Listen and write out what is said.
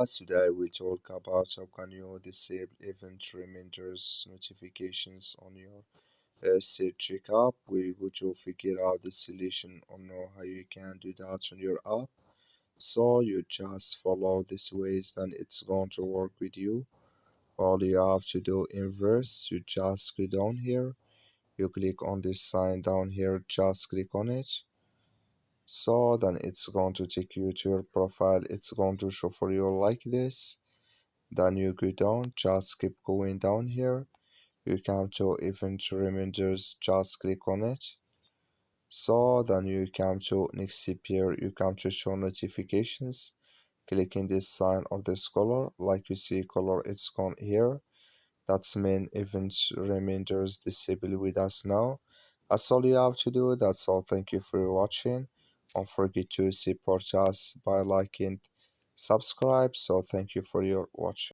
Today we talk about how can you disable event reminders notifications on your SeatGeek app. We go to figure out the solution or know how you can do that on your app. So you just follow this ways, then it's going to work with you. All you have to do inverse, you just go down here, you click on this sign down here, just click on it. So then it's going to take you to your profile. It's going to show for you like this. Then you go down, just keep going down here. You come to event reminders, just click on it. So then you come to next here, you come to show notifications. Clicking this sign or this color, like you see color, it's gone here. That's mean event reminders disable with us now. That's all you have to do. That's all. Thank you for watching. Don't forget to support us by liking, subscribe. So thank you for your watching.